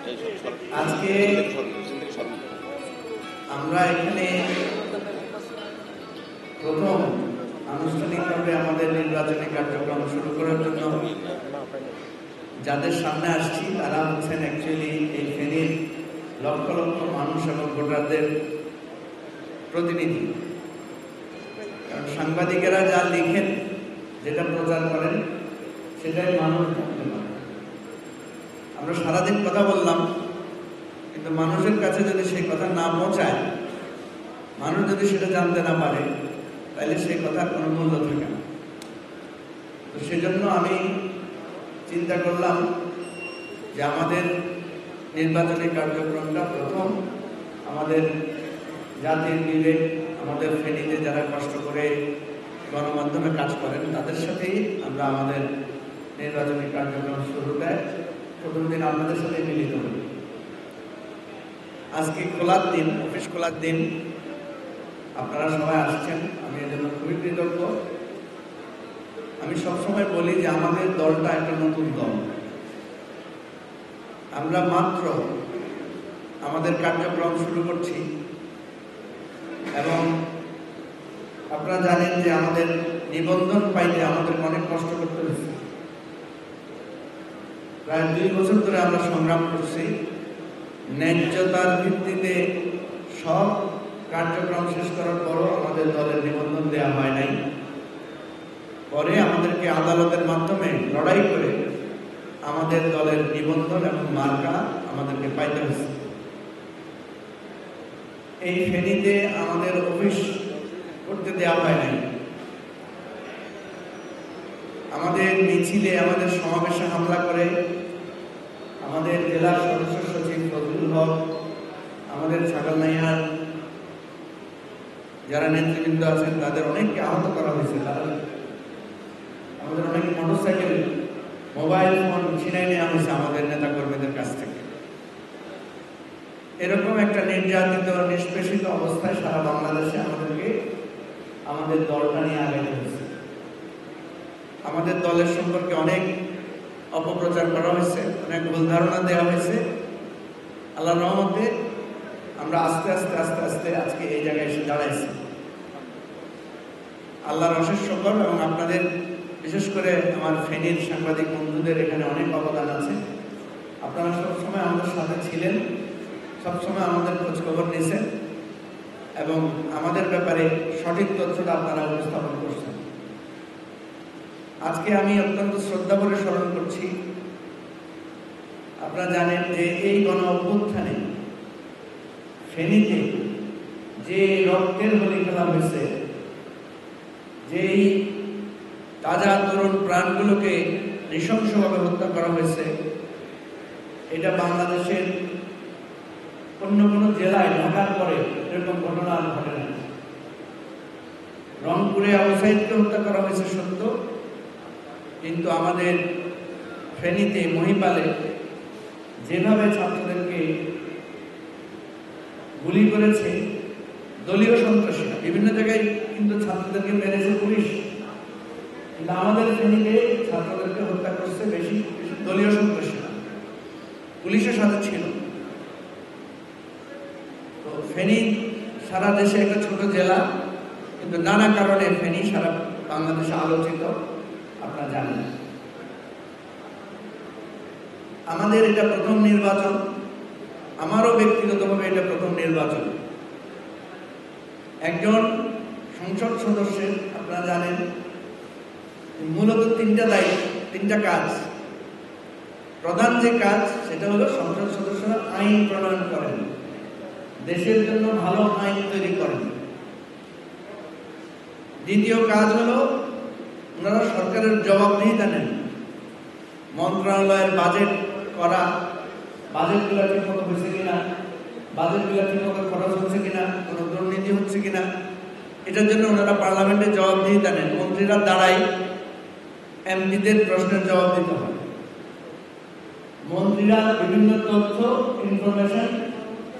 আজকে আমরা এখানে প্রথম আনুষ্ঠানিকভাবে আমাদের নির্বাচনী কার্যক্রম শুরু করার জন্য যাদের সামনে আসছি তারা হচ্ছেন অ্যাকচুয়ালি এই ফেনীর লক্ষ লক্ষ মানুষ এবং ভোটারদের প্রতিনিধি। কারণ সাংবাদিকেরা যা লিখেন, যেটা প্রচার করেন, সেটাই মানুষ জানতে পারে। আমরা সারাদিন কথা বললাম, কিন্তু মানুষের কাছে যদি সেই কথা না পৌঁছায়, মানুষ যদি সেটা জানতে না পারে, তাহলে সেই কথার কোনো মূল্য থাকে না। তো সেজন্য আমি চিন্তা করলাম যে আমাদের নির্বাচনী কার্যক্রমটা প্রথম আমাদের জাতির বিবেক, আমাদের ফেনীতে যারা কষ্ট করে গণমাধ্যমে কাজ করেন তাদের সাথেই আমরা আমাদের নির্বাচনী কার্যক্রম শুরু দেয়। প্রথম দিন আপনাদের সাথে মিলিত হই। আজকে খোলার দিন, অফিস খোলার দিন, আপনারা সবাই আসছেন, আমি এর জন্য খুবই কৃতজ্ঞ। আমি সবসময় বলি যে আমাদের দলটা একটা নতুন দল। আমরা মাত্র আমাদের কার্যক্রম শুরু করছি এবং আপনারা জানেন যে আমাদের নিবন্ধন পাইতে আমাদের অনেক কষ্ট করতে হয়েছে। প্রায় 2 বছর ধরে আমরা সংগ্রাম করছি। ন্যায্যতার ভিত্তিতে সব কার্যক্রম শেষ করার পরও আমাদের দলের নিবন্ধন দেওয়া হয় নাই। পরে আমাদেরকে আদালতের মাধ্যমে লড়াই করে আমাদের দলের নিবন্ধন এবং মার্কা আমাদেরকে পাইতে হয়েছে। এই ফেনীতে আমাদের অফিস করতে দেওয়া হয় নাই। আমাদের মিছিলে, আমাদের সমাবেশে হামলা করে আমাদের জেলার সদস্য সচিব ফজলুল হক, আমাদের ছাগলনাইয়ার যারা নেতৃবৃন্দ আছেন তাদের অনেককে আহত করা হয়েছে। তারা আমাদের অনেক মোটরসাইকেল, মোবাইল ফোন ছিনাই নেওয়া হয়েছে আমাদের নেতা কর্মীদের কাছ থেকে। এরকম একটা নির্যাতিত, নিষ্পেষিত অবস্থায় সারা বাংলাদেশে আমাদেরকে আমাদের দলটা নিয়ে আগাতে হয়েছে। আমাদের দলের সম্পর্কে অনেক অপপ্রচার করা হয়েছে, অনেক ভুল ধারণা দেওয়া হয়েছে। আল্লাহর রহমতে আমরা আস্তে আস্তে আস্তে আস্তে আজকে এই জায়গায় এসে দাঁড়াইছি। আল্লাহর অশেষ শুকর এবং আপনাদের, বিশেষ করে আমার ফেনীর সাংবাদিক বন্ধুদের এখানে অনেক অবদান আছে। আপনারা সবসময় আমাদের সাথে ছিলেন, সবসময় আমাদের খোঁজখবর নিয়েছেন এবং আমাদের ব্যাপারে সঠিক তথ্যটা আপনারা উপস্থাপন করছেন। আজকে আমি অত্যন্ত শ্রদ্ধা করে স্মরণ করছি। আপনারা জানেন যে এই গণ অভ্যুত্থানে ফেনীতে যে রক্তের বলি খেলা হয়েছে, যেই তাজা তরুণ প্রাণগুলোকে নৃশংসভাবে হত্যা করা হয়েছে, এটা বাংলাদেশের অন্য কোনো জেলায় ঢাকার পরে এরকম ঘটনা আর ঘটে না। রংপুরে আবু সাইদকে হত্যা করা হয়েছে সত্য, কিন্তু আমাদের ফেনীতে মহিপালে যেভাবে ছাত্রদেরকে গুলি করেছে দলীয় সন্ত্রাসীরা, বিভিন্ন জায়গায় কিন্তু ছাত্রদেরকে মেরেছে পুলিশ, কিন্তু আমাদের ফেনীতে ছাত্রদেরকে হত্যা করছে বেশি দলীয় সন্ত্রাসীরা, পুলিশের সাথে ছিল। তো ফেনী সারা দেশে একটা ছোট জেলা, কিন্তু নানা কারণে ফেনী সারা বাংলাদেশে আলোচিত, আপনারা জানেন। আমাদের এটা প্রথম নির্বাচন, আমারও ব্যক্তিগতভাবে এটা প্রথম নির্বাচন। একজন সংসদ সদস্যের, আপনারা জানেন, মূলত 3টা দায়িত্ব, 3টা কাজ। প্রধান যে কাজ সেটা হলো সংসদ সদস্যরা আইন প্রণয়ন করেন, দেশের জন্য ভালো আইন তৈরি করেন। দ্বিতীয় কাজ হলো ওনারা সরকারের জবাবদিহিতা নেন, মন্ত্রণালয়ের বাজেট করা, বাজেটগুলো ঠিক মতো হয়েছে কিনা, বাজেটগুলো ঠিক মতো খরচ হচ্ছে কিনা, কোনো দুর্নীতি হচ্ছে কিনা, এটার জন্য ওনারা পার্লামেন্টে জবাবদিহিতা নেন। মন্ত্রীরা দাঁড়ায়, এমপিদের প্রশ্নের জবাব দিতে হয়। মন্ত্রীরা বিভিন্ন তথ্য, ইনফরমেশন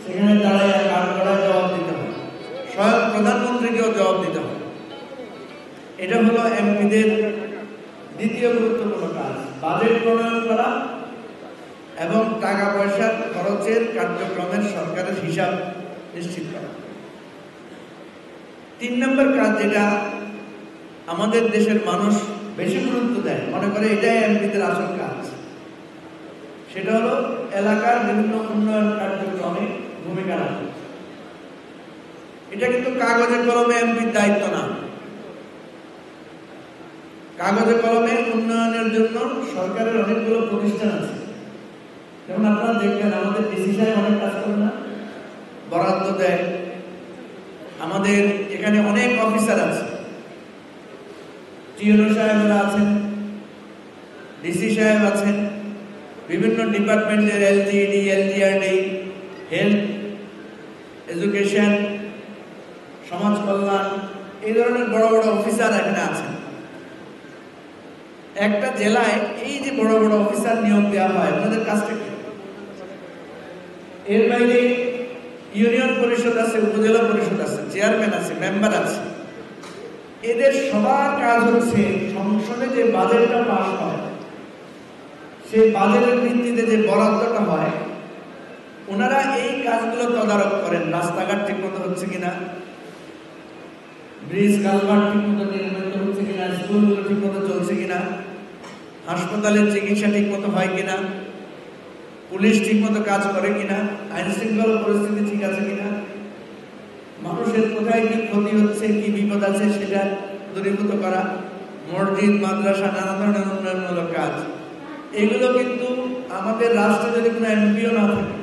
সেখানে দাঁড়ায় কাজ করার জবাব দিতে হয়। স্বয়ং প্রধানমন্ত্রীকেও জবাব দিতে হয়। এটা হলো এমপিদের দ্বিতীয় গুরুত্বপূর্ণ কাজ, বাজেট প্রণয়ন করা এবং টাকা পয়সার খরচ খরচের কার্যক্রমের সরকারের হিসাব নিশ্চিত করা। 3 নম্বর কাজ যেটা আমাদের দেশের মানুষ বেশি গুরুত্ব দেয়, মনে করে এটাই এমপিদের আসল কাজ, সেটা হলো এলাকার বিভিন্ন উন্নয়ন কার্যক্রমে ভূমিকা রাখা। এটা কিন্তু কাগজে কলমে এমপির দায়িত্ব না। কাগজে কলমে উন্নয়নের জন্য সরকারের অনেকগুলো প্রতিষ্ঠান আছে। যেমন আপনারা দেখবেন আমাদের ডিসি সাহেব অনেক কাজ করে না, বরাদ্দ দেয়। আমাদের এখানে অনেক অফিসার আছে, টিওনো সাহেবরা আছেন, ডিসি সাহেব আছেন, বিভিন্ন ডিপার্টমেন্টের এলজিইডি, এলজিআরডি, হেলথ, এডুকেশন, সমাজ কল্যাণ, এই ধরনের বড় বড় অফিসার এখানে আছেন। একটা জেলায় এই যে বড় বড় অফিসার নিয়োগ দেওয়া হয়, আপনাদের কাজটা কি? এর বাইরে ইউনিয়ন পরিষদ আছে, উপজেলা পরিষদ আছে, চেয়ারম্যান আছে, মেম্বার আছে। এদের সবার কাজ হচ্ছে সংসদে যে বাজেটটা পাস হয়, সেই বাজেটের ভিত্তিতে যে বরাদ্দটা হয়, ওনারা এই কাজগুলো তদারক করেন। রাস্তাঘাট ঠিক মতো হচ্ছে কিনা, ব্রিজ কালভার্ট ঠিক মতো নির্মিত হচ্ছে কিনা, স্কুলগুলো ঠিক মতো চলছে কিনা, হাসপাতালের চিকিৎসা ঠিক মতো হয় কিনা, পুলিশ ঠিক মতো কাজ করে কিনা, আইন শৃঙ্খলা পরিস্থিতি ঠিক আছে কিনা, মানুষের কোথায় কি ক্ষতি হচ্ছে, কি বিপদ আছে সেটা দূরীভূত করা, মসজিদ, মাদ্রাসা, নানা ধরনের উন্নয়নমূলক কাজ। এগুলো কিন্তু আমাদের রাষ্ট্রে যদি কোনো এমপিও না থাকে,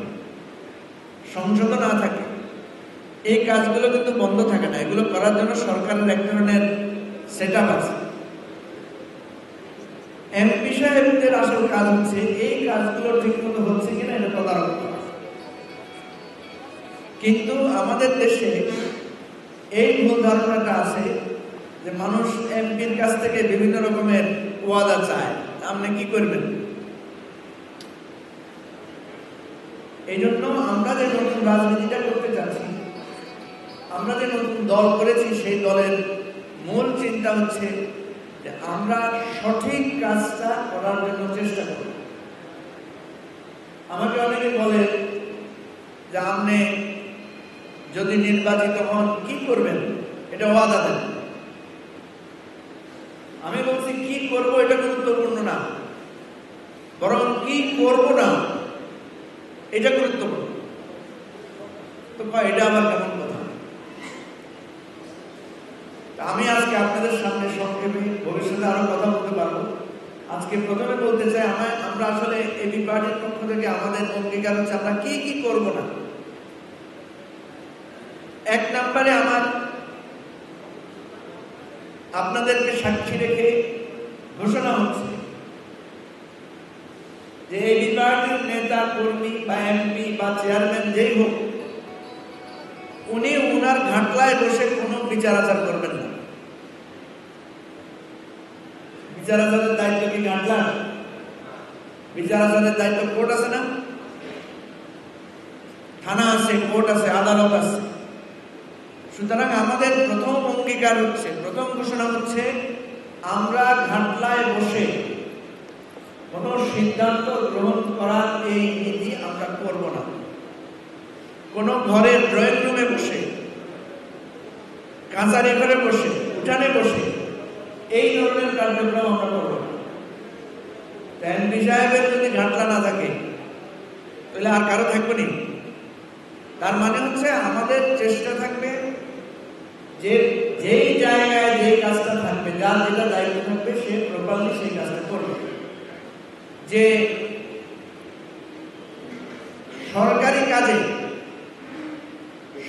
সংসদও না থাকে, এই কাজগুলো কিন্তু বন্ধ থাকে না। এগুলো করার জন্য সরকারের এক ধরনের সেট আপ আছে। এমপি সাহেবদের আসল কাজ হচ্ছে এই কাজগুলো ঠিক মতো হচ্ছে কিনা এটা তদারক করা। কিন্তু আমাদের দেশে এই ভুল ধারণাটা আছে যে মানুষ এমপির কাছ থেকে বিভিন্ন রকমের ওয়াদা চায়, আপনি কি করবেন। এই জন্য আমরা যে নতুন রাজনীতিটা করতে চাচ্ছি, আমরা যে নতুন দল করেছি, সেই দলের মূল চিন্তা হচ্ছে যে আমরা সঠিক কাজটা করার জন্য চেষ্টা করব। আমাকে অনেকে বলে যে আপনি যদি নির্বাচিত হন কি করবেন, এটা ওয়াদা দেন। আমি বলছি কি করব এটা গুরুত্বপূর্ণ না, বরং কি করব না এটা গুরুত্বপূর্ণ। তো এটা আবার কেমন কথা? আমি আজকে আপনাদের সামনে সংক্ষেপে, ভবিষ্যতে আরো কথা বলতে পারবো, আজকে প্রথমে বলতে চাই আমরা আসলে এবি পার্টির পক্ষ থেকে আমাদের অঙ্গীকার হচ্ছে আমরা কি কি করব না। 1 নম্বরে আমার আপনাদেরকে সাক্ষী রেখে ঘোষণা হচ্ছে যে এবি পার্টির নেতা কর্মী বা এমপি বা চেয়ারম্যান যেই হোক, উনি উনার ঘাটলায় বসে কোনো বিচার আচার করবেন না। বিচার আচারের দায়িত্ব কি ঘাটলা? বিচার আচারের দায়িত্ব কোর্ট আছে না? থানা আছে, কোর্ট আছে, আদালত আছে। সুতরাং আমাদের প্রথম অঙ্গীকার হচ্ছে, প্রথম ঘোষণা হচ্ছে আমরা ঘাটলায় বসে কোন সিদ্ধান্ত গ্রহণ করার এই নীতি আমরা করব না। কোন ঘরের ড্রয়িং রুমে বসে, কাঁচারি ঘরে বসে, উঠানে বসে এই ধরনের কার্যক্রম আমরা করব না। এমপি সাহেবের যদি ঘাটলা না থাকে তাহলে আর কারো থাকবে না। তার মানে হচ্ছে আমাদের চেষ্টা থাকবে যে যেই জায়গায় যেই কাজটা থাকবে, যার যেটা দায়িত্ব থাকবে, সে প্রপারলি সেই কাজটা করবে। যে সরকারি কাজে,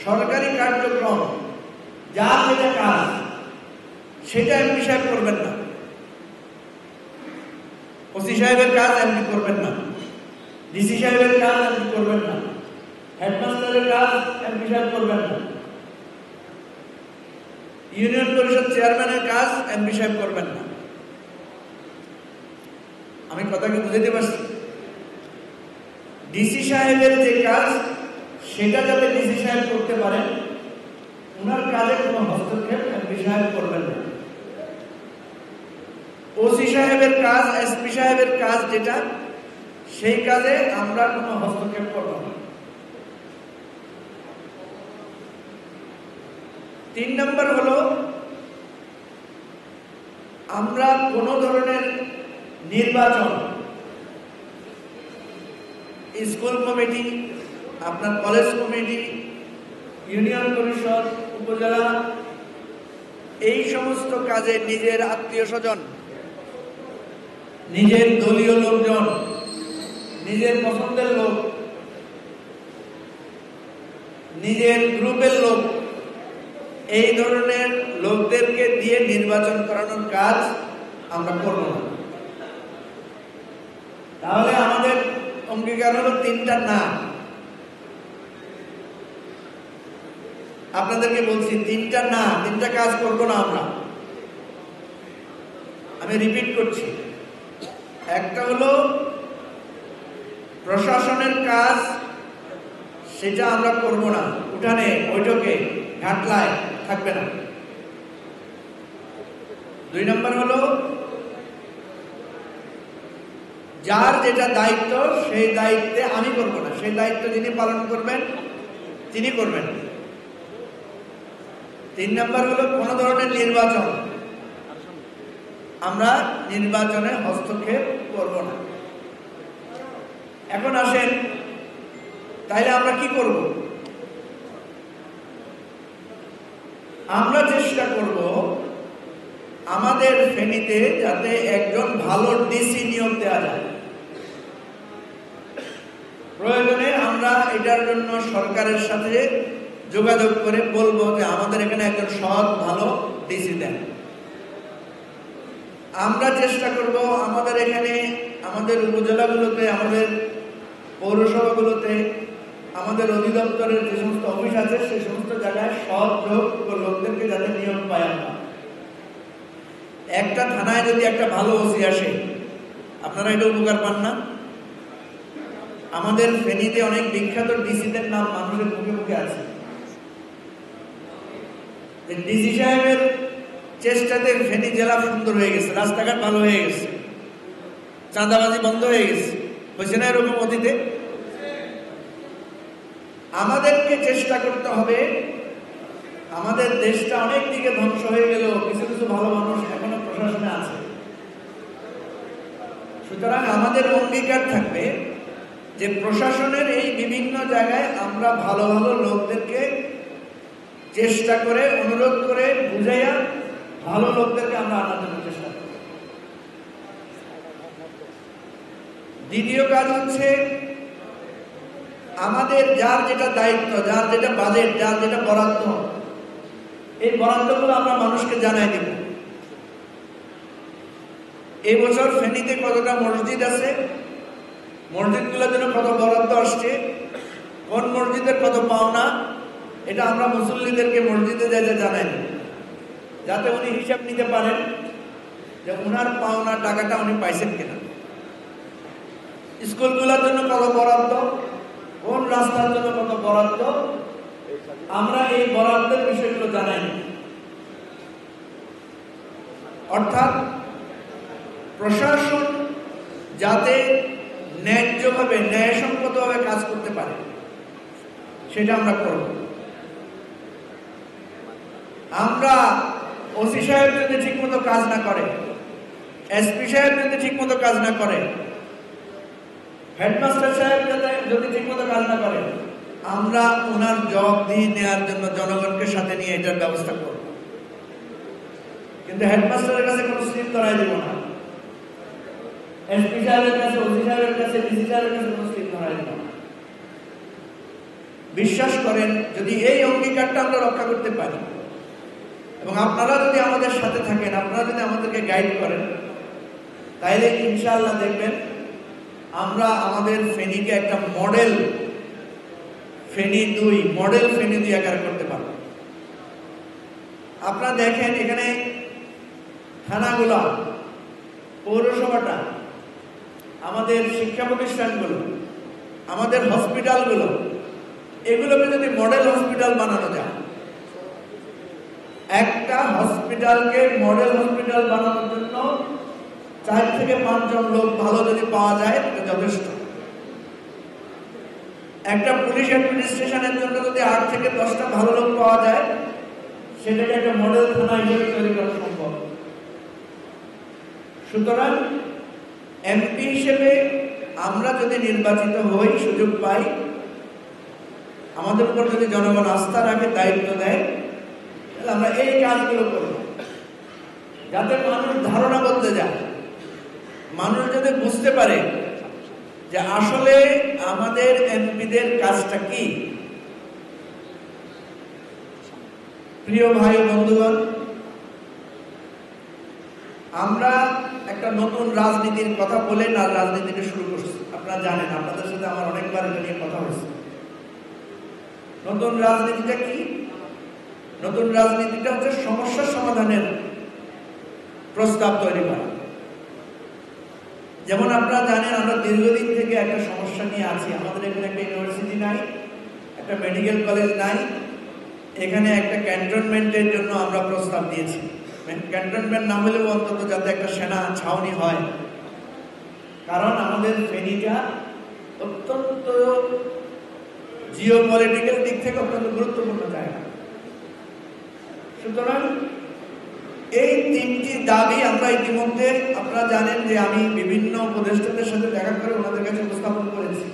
সরকারি কার্যক্রম, যার যেটা কাজ সেটা এমপি সাহেব করবেন না। ওসি সাহেবের কাজ এমপি করবেন না, ডিসি সাহেবের কাজ এমপি করবেন না, হেডমাস্টারের কাজ এমপি সাহেব করবেন না, ইউনিয়ন পরিষদ চেয়ারম্যানের কাজ এমপি সাহেব করবেন না। আমি কথা কি বুঝাতে পারছি? ডিসি সাহেবের যে কাজ সেটা যাতে ডিসি সাহেব করতে পারেন, ওনার কাজে কোনো হস্তক্ষেপ এমপি সাহেব করবেন না। ওসি সাহেবের কাজ, এসপি সাহেবের কাজ যেটা, সেই কাজে আমরা কোনো হস্তক্ষেপ করব না। 3 নম্বর হলো আমরা কোন ধরনের নির্বাচন, স্কুল কমিটি, আপনার কলেজ কমিটি, ইউনিয়ন পরিষদ, উপজেলা, এই সমস্ত কাজে নিজের আত্মীয় স্বজন, নিজের দলীয় লোকজন, নিজের পছন্দের লোক, নিজের গ্রুপের লোক, এই ধরনের লোকদেরকে দিয়ে নির্বাচন করানোর কাজ আমরা করব না। তাহলে আমাদের অঙ্গীকার হলো 3টা না। আপনাদেরকে বলছি 3টা না, 3টা কাজ করব না আমরা। আমি রিপিট করছি। একটা হলো প্রশাসনের কাজ, সেটা আমরা করব না, উঠানে বৈঠকে ঘাটলায় থাকবে না। 2 নম্বর হলো যার যেটা দায়িত্ব সেই দায়িত্বে আমি করব না, সেই দায়িত্ব যিনি পালন করবেন তিনি করবেন। 3 নম্বর হলো কোন ধরনের নির্বাচন, আমরা নির্বাচনে হস্তক্ষেপ করব না। এখন আসেন, তাইলে আমরা কি করব? আমরা চেষ্টা করব আমাদের ফেনীতে যাতে একজন ভালো ডিসি নিয়োগ দেওয়া যায়। প্রয়োজনে আমরা এটার জন্য সরকারের সাথে যোগাযোগ করে বলবো যে আমাদের এখানে একজন সৎ ভালো ডিসি দেন। আমরা চেষ্টা করব আমাদের এখানে, আমাদের উপজেলাগুলোতে, আমাদের পৌরসভাগুলোতে, আমাদের অধিদপ্তরের যে সমস্ত অফিস আছে সেই সমস্ত জায়গায় সৎ যোগ্য লোকদেরকে যাতে নিয়োগ পায়। আমরা একটা থানায় যদি একটা ভালো ওসি আসে, আপনারা এটা উপকার পান না? আমাদের ফেনীতে অনেক বিখ্যাত ডিসিদের নাম মানুষের মুখে মুখে আছে। ডিসি সাহেবের চেষ্টাতে ফেনী জেলা সুন্দর হয়ে গেছে, রাস্তাঘাট ভালো হয়ে গেছে, চাঁদাবাজি বন্ধ হয়ে গেছে। হয়েছে না এরকম অতীতে? আমাদেরকে চেষ্টা করতে হবে, আমাদের দেশটা অনেক দিকে ধ্বংস হয়ে গেল, কিছু কিছু ভালো মানুষ এখনো প্রশাসনে আছে। সুতরাং আমাদের অঙ্গীকার থাকবে যে প্রশাসনের এই বিভিন্ন জায়গায় আমরা ভালো ভালো লোকদেরকে চেষ্টা করে, অনুরোধ করে, বুঝাইয়া ভালো লোকদেরকে আমরা আনার জন্য চেষ্টা করব। দ্বিতীয় কাজ হচ্ছে আমাদের যার যেটা দায়িত্ব, যার যেটা বাজেট, যার যেটা বরাদ্দ, এই বরাদ্দগুলো আমরা মানুষকে জানাই দেব। এই বছর ফেনীতে কতটা মসজিদ আছে, মসজিদগুলোর জন্য কত বরাদ্দ আসছে, কোন মসজিদের কত পাওনা, এটা আমরা মুসল্লিদেরকে মসজিদে যাইতে জানাই দেব, যাতে উনি হিসাব নিতে পারেন যে উনার পাওনা টাকাটা উনি পাইছেন কিনা। স্কুলগুলোর জন্য কত বরাদ্দ, কোন রাস্তার জন্য কত বরাদ্দ, আমরা এই বরাদ্দের বিষয়গুলো জানাই। অর্থাৎ প্রশাসন যাতে ন্যায্যভাবে, ন্যায়সঙ্গতভাবে কাজ করতে পারে সেটা আমরা করব। আমরা ওসি সাহেব যদি ঠিক মতো কাজ না করে, এসপি সাহেব যদি ঠিক মতো কাজ না করে, হেডমাস্টার সাহেব যদি ঠিক মতো কাজ না করে, আমরা ওনার জবাবদিহি নেওয়ার জন্য জনগণকে সাথে নিয়ে এটার ব্যবস্থা করব। কিন্তু হেডমাস্টারের কাছে কোনো স্লিপ ধরাই দেব না, এসপি সাহেবের কাছে, ওসি সাহেবের কাছে, ডিসি সাহেবের কাছে কোনো স্লিপ ধরাই দেব না। বিশ্বাস করেন, যদি এই অঙ্গীকারটা আমরা রক্ষা করতে পারি এবং আপনারা যদি আমাদের সাথে থাকেন, আপনারা যদি আমাদেরকে গাইড করেন, তাইলে ইনশাআল্লাহ দেখবেন আমরা আমাদের ফেনীকে একটা মডেল ফেনী 2, মডেল ফেনী 2 আকার করতে পারব। আপনারা দেখেন এখানে থানাগুলো, পৌরসভাটা, আমাদের শিক্ষা প্রতিষ্ঠানগুলো, আমাদের হসপিটালগুলো, এগুলোকে যদি মডেল হসপিটাল বানানো যায়, একটা হসপিটালকে মডেল হসপিটাল বানানোর জন্য 4 থেকে 5 জন লোক ভালো যদি পাওয়া যায় এটা যথেষ্ট। একটা পুলিশ অ্যাডমিনিস্ট্রেশনের জন্য যদি 8 থেকে 10টা ভালো লোক পাওয়া যায় সেটাকে একটা মডেল থানা হিসেবে তৈরি করা সম্ভব। সুতরাং এমপি হিসেবে আমরা যদি নির্বাচিত হই, সুযোগ পাই, আমাদের উপর যদি জনগণ আস্থা রাখে, দায়িত্ব দেয়, তাহলে আমরা এই কাজগুলো করব, যাতে মানুষ ধারণা বদলে যায়। মানুষ যদি বুঝতে পারে যে আসলে আমাদের এমপিদের কাজটা কি। প্রিয় ভাই ও বন্ধুগণ, আমরা একটা নতুন রাজনীতির কথা বলে না রাজনীতিটা শুরু করছি। আপনারা জানেন, আপনাদের সাথে আমার অনেকবার এটা নিয়ে কথা হয়েছে। নতুন রাজনীতিটা কি? নতুন রাজনীতিটা হচ্ছে সমস্যা সমাধানের প্রস্তাব তৈরি করা। যেমন আপনারা জানেন, আমরা দীর্ঘদিন থেকে একটা সমস্যা নিয়ে আছি। আমাদের এখানে একটা ইউনিভার্সিটি নাই, একটা মেডিকেল কলেজ নাই, এখানে একটা ক্যান্টনমেন্টের জন্য আমরা প্রস্তাব দিয়েছি। ক্যান্টনমেন্ট না হলেও অন্তত যাতে একটা সেনা ছাউনি হয়, কারণ আমাদের ফেনীটা অত্যন্ত জিওপলিটিক্যাল দিক থেকে অত্যন্ত গুরুত্বপূর্ণ জায়গা। সুতরাং এই তিনটি দাবি আমরা ইতিমধ্যে, আপনারা জানেন যে আমি বিভিন্ন উপদেষ্টাদের সাথে দেখা করে ওনাদের কাছে উপস্থাপন করেছি।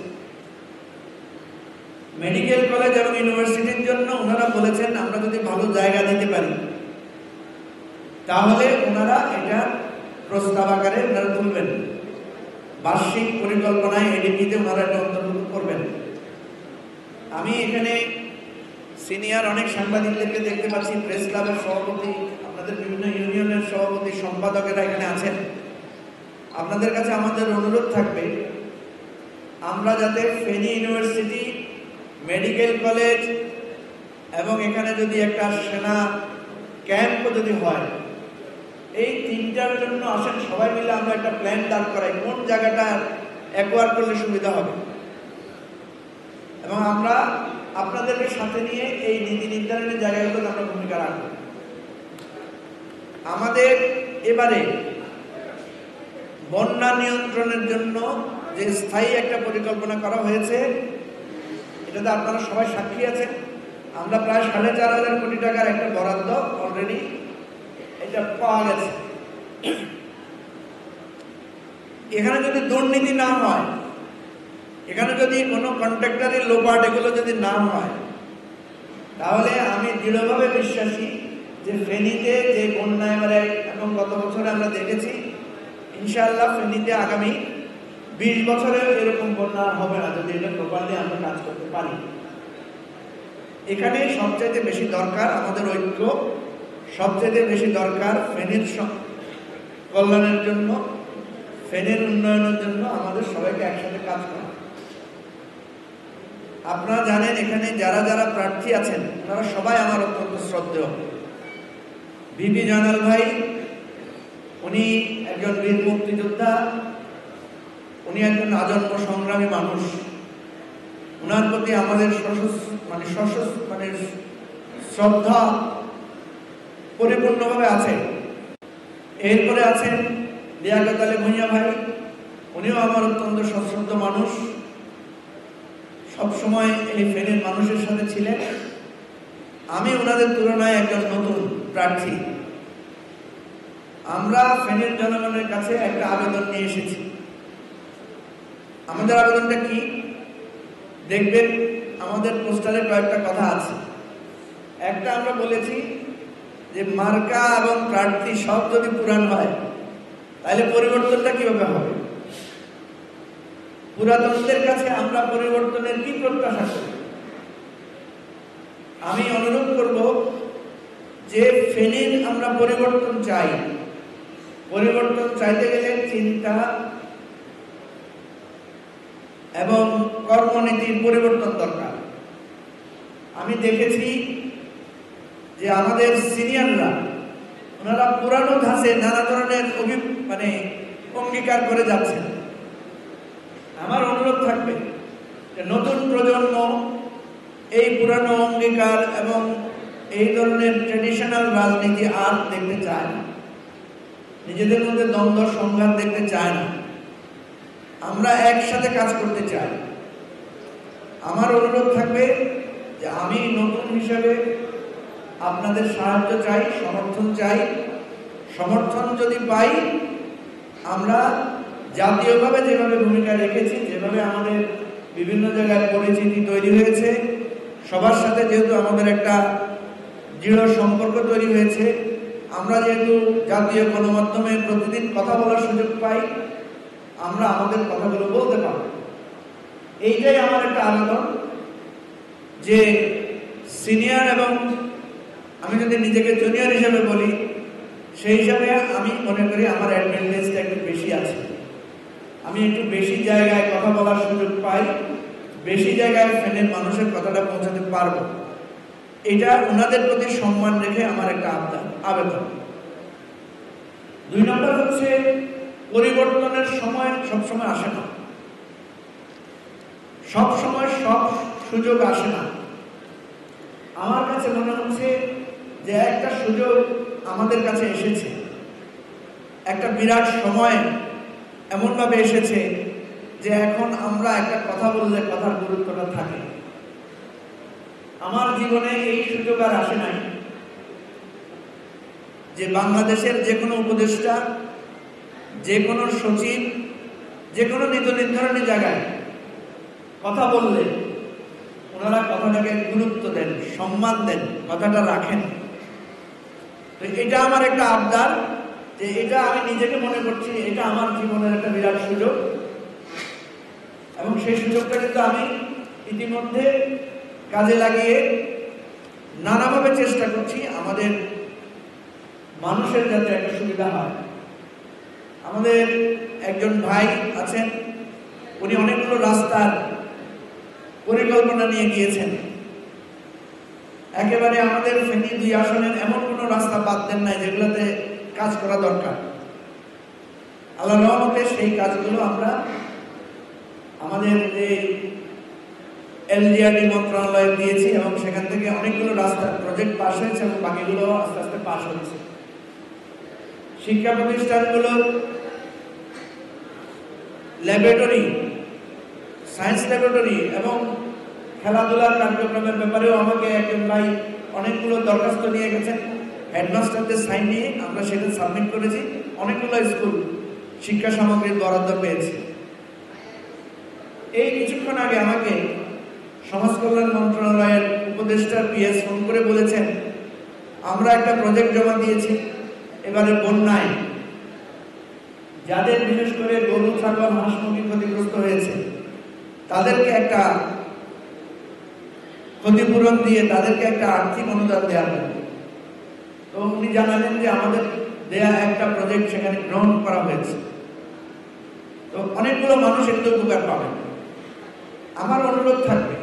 মেডিকেল কলেজ এবং ইউনিভার্সিটির জন্য ওনারা বলেছেন আমরা যদি ভালো জায়গা দিতে পারি তাহলে ওনারা এটা প্রস্তাব আকারে ওনারা তুলবেন, বার্ষিক পরিকল্পনায় এডিপিতে ওনারা এটা অন্তর্ভুক্ত করবেন। আমি এখানে সিনিয়র অনেক সাংবাদিকদেরকে দেখতে পাচ্ছি, প্রেস ক্লাবের সভাপতি, আপনাদের বিভিন্ন ইউনিয়নের সভাপতি, সম্পাদকেরা এখানে আছেন। আপনাদের কাছে আমাদের অনুরোধ থাকবে, আমরা যাতে ফেনী ইউনিভার্সিটি, মেডিকেল কলেজ এবং এখানে যদি একটা সেনা ক্যাম্পও যদি হয়, এই তিনটার জন্য আসেন সবাই মিলে আমরা একটা প্ল্যান দাঁড় করাই, কোন জায়গাটা অ্যাকোয়ার করলে সুবিধা হবে। এবং আমরা আপনাদেরকে সাথে নিয়ে এই নীতি নির্ধারণের জায়গাগুলোতে আমরা ভূমিকা রাখব। আমাদের এবারে বন্যা নিয়ন্ত্রণের জন্য যে স্থায়ী একটা পরিকল্পনা করা হয়েছে, এটাতে আপনারা সবাই সাক্ষী আছেন। আমরা প্রায় 4,500 কোটি টাকার একটা বরাদ্দ অলরেডি এটা পাওয়া গেছে। এখানে যদি দুর্নীতি না হয়, এখানে যদি কোনো কন্ট্রাক্টরের লোপাট এগুলো যদি না হয়, তাহলে আমি দৃঢ়ভাবে বিশ্বাসী যে ফেনীতে যে বন্যা এবারে এবং গত বছরে আমরা দেখেছি, ইনশাআল্লাহ ফেনীতে আগামী 20 বছরে এরকম বন্যা হবে না, যদি এটা প্রপারলি আমরা কাজ করতে পারি। এখানে সবচাইতে বেশি দরকার আমাদের ঐক্য, সবচাইতে বেশি দরকার ফেনীর কল্যাণের জন্য, ফেনীর উন্নয়নের জন্য আমাদের সবাইকে একসাথে কাজ করা। আপনারা জানেন এখানে যারা যারা প্রার্থী আছেন তারা সবাই আমার অত্যন্ত শ্রদ্ধেয়। বিপি জয়নাল ভাই, উনি একজন বীর মুক্তিযোদ্ধা, উনি একজন আজন্ম সংগ্রামী মানুষ। উনার প্রতি আমাদের শ্রদ্ধা পরিপূর্ণভাবে আছে। এরপরে আছেন লিয়াকত আলী ভূঁইয়া ভাই, উনিও আমার অত্যন্ত সশ্রদ্ধ মানুষ, সবসময় এই ফেনীর মানুষের সাথে ছিলেন। আমি ওনাদের তুলনায় একজন নতুন প্রার্থী। আমরা ফেনীর জনগণের কাছে একটা আবেদন নিয়ে এসেছি। আমাদের আবেদনটা কি দেখবেন, আমাদের পোস্টারে কয়েকটা কথা আছে। একটা আমরা বলেছি যে মার্কা এবং প্রার্থী সব যদি পুরান হয় তাহলে পরিবর্তনটা কিভাবে হবে। পুরাতনদের কাছে আমরা পরিবর্তনের কি প্রত্যাশা করি। আমি অনুরোধ করব যে ফেনীর আমরা পরিবর্তন চাই। পরিবর্তন চাইতে গেলে চিন্তা এবং কর্মনীতির পরিবর্তন দরকার। আমি দেখেছি যে আমাদের সিনিয়ররা ওনারা পুরানো ধাঁচে নানা ধরনের অঙ্গীকার করে যাচ্ছেন। আমার অনুরোধ থাকবে যে নতুন প্রজন্ম এই পুরানো অঙ্গীকার এবং এই ধরনের ট্রেডিশনাল রাজনীতি আর দেখতে চায় না, নিজেদের মধ্যে দ্বন্দ্ব সংঘাত দেখতে চায় না। আমরা একসাথে কাজ করতে চাই। আমার অনুরোধ থাকবে যে আমি নতুন হিসেবে আপনাদের সাহায্য চাই, সমর্থন চাই। সমর্থন যদি পাই, আমরা জাতীয়ভাবে যেভাবে ভূমিকা রেখেছি, যেভাবে আমাদের বিভিন্ন জায়গায় পরিচিতি তৈরি হয়েছে, সবার সাথে যেহেতু আমাদের একটা দৃঢ় সম্পর্ক তৈরি হয়েছে, আমরা যেহেতু জাতীয় গণমাধ্যমে প্রতিদিন কথা বলার সুযোগ পাই, আমরা আমাদের কথাগুলো বলতে পারব। এইটাই আমার একটা আবেদন যে সিনিয়র এবং আমি যদি নিজেকে জুনিয়র হিসেবে বলি, সেই হিসাবে আমি মনে করি আমার অ্যাডভান্টেজটা একটু বেশি আছে। আমি একটু বেশি জায়গায় কথা বলার সুযোগ পাই, বেশি জায়গায় ফেনের মানুষের কথাটা পৌঁছাতে পারবো। এটা ওনাদের প্রতি সম্মান রেখে আমার একটা আবেদন। 2 নম্বর হচ্ছে পরিবর্তনের সময় সবসময় আসে না, সব সময় সব সুযোগ আসে না। আমার কাছে মনে হচ্ছে যে একটা সুযোগ আমাদের কাছে এসেছে, একটা বিরাট সময় এমনভাবে এসেছে যে এখন আমরা একটা কথা বললে কথার গুরুত্বটা থাকে। আমার জীবনে এই সুযোগ আর আসে নাই যে বাংলাদেশের যে কোনো উপদেষ্টা, যে কোনো সচিব, যে কোনো নীতি নির্ধারণী জায়গায় কথা বললে ওনারা কথাটাকে গুরুত্ব দেন, সম্মান দেন, কথাটা রাখেন। তো এটা আমার একটা আবদার, যে এটা আমি নিজেকে মনে করছি এটা আমার জীবনের একটা বিরাট সুযোগ, এবং সেই সুযোগটা কিন্তু আমি ইতিমধ্যে কাজে লাগিয়ে নানাভাবে চেষ্টা করছি আমাদের মানুষের যাতে একটা সুবিধা হয়। আমাদের একজন ভাই আছেন, উনি অনেকগুলো রাস্তার পরিকল্পনা নিয়ে গিয়েছেন। একেবারে আমাদের ফেনী 2 আসনের এমন কোনো রাস্তা বাদ দেন নাই যেগুলোতে কাজ করা দরকার। আল্লাহর রহমতে সেই কাজগুলো আমরা আমাদের যে এলজিআরডি মন্ত্রণালয়ে দিয়েছি, এবং সেখান থেকে অনেকগুলো রাস্তার প্রজেক্ট পাস হয়েছে এবং বাকিগুলো আস্তে আস্তে পাস হচ্ছে। শিক্ষা প্রতিষ্ঠানগুলোর ল্যাবরেটরি, সায়েন্স ল্যাবরেটরি এবং খেলাধুলার কার্যক্রমের ব্যাপারেও আমাকে একজন ভাই অনেকগুলো দরখাস্ত নিয়ে গেছেন। হেডমাস্টারদের সাইন নিয়ে আমরা সেটা সাবমিট করেছি। অনেকগুলো স্কুল শিক্ষা সামগ্রীর বরাদ্দ পেয়েছে। এই কিছুক্ষণ আগে আমাকে সমাজ কল্যাণ মন্ত্রণালয়ের উপদেষ্টা পিএস ফোন করে বলেছেন, আমরা একটা প্রজেক্ট জমা দিয়েছি, এবারে বন্যায় যাদের বিশেষ করে গরু, ছাগল, হাঁস মুরগি ক্ষতিগ্রস্ত হয়েছে তাদেরকে একটা ক্ষতিপূরণ দিয়ে তাদেরকে একটা আর্থিক অনুদান দেওয়া হবে। তো উনি জানালেন যে আমাদের দেয়া একটা প্রজেক্ট সেখানে গ্রহণ করা হয়েছে। তো অনেকগুলো মানুষ একটু উপকার পাবেন। আমার অনুরোধ থাকবে,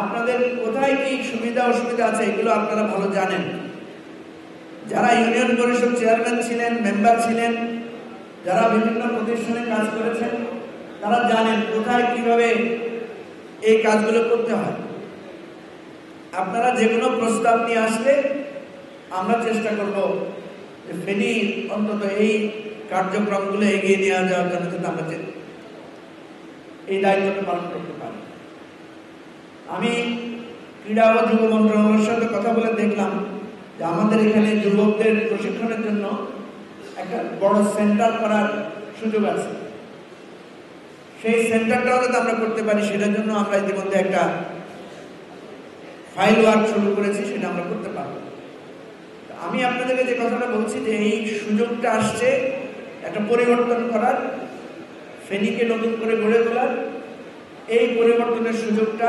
আপনাদের কোথায় কি সুবিধা অসুবিধা আছে এগুলো আপনারা ভালো জানেন। যারা ইউনিয়ন পরিষদ চেয়ারম্যান ছিলেন, মেম্বার ছিলেন, যারা বিভিন্ন প্রতিষ্ঠানে কাজ করেছেন, তারা জানেন কোথায় কিভাবে এই কাজগুলো করতে হয়। আপনারা যে কোনো প্রস্তাব নিয়ে আসলে আমরা চেষ্টা করব যে ফেনী অন্তত এই কার্যক্রমগুলো এগিয়ে নিয়ে যাওয়ার জন্য যাতে আমরা এই দায়িত্বটা পালন করতে পারি। আমি ক্রীড়া ও যুব মন্ত্রণালয়ের সাথে কথা বলে দেখলাম যে আমাদের এখানে যুবকদের প্রশিক্ষণের জন্য একটা বড় সেন্টার করার সুযোগ আছে। সেই সেন্টারটাও যাতে আমরা করতে পারি সেটার জন্য আমরা ইতিমধ্যে একটা ফাইল ওয়ার্ক শুরু করেছি, সেটা আমরা করতে পারব। আমি আপনাদেরকে যে কথাটা বলছি যে এই সুযোগটা আসছে একটা পরিবর্তন করার, ফেনীকে নতুন করে গড়ে তোলার। এই পরিবর্তনের সুযোগটা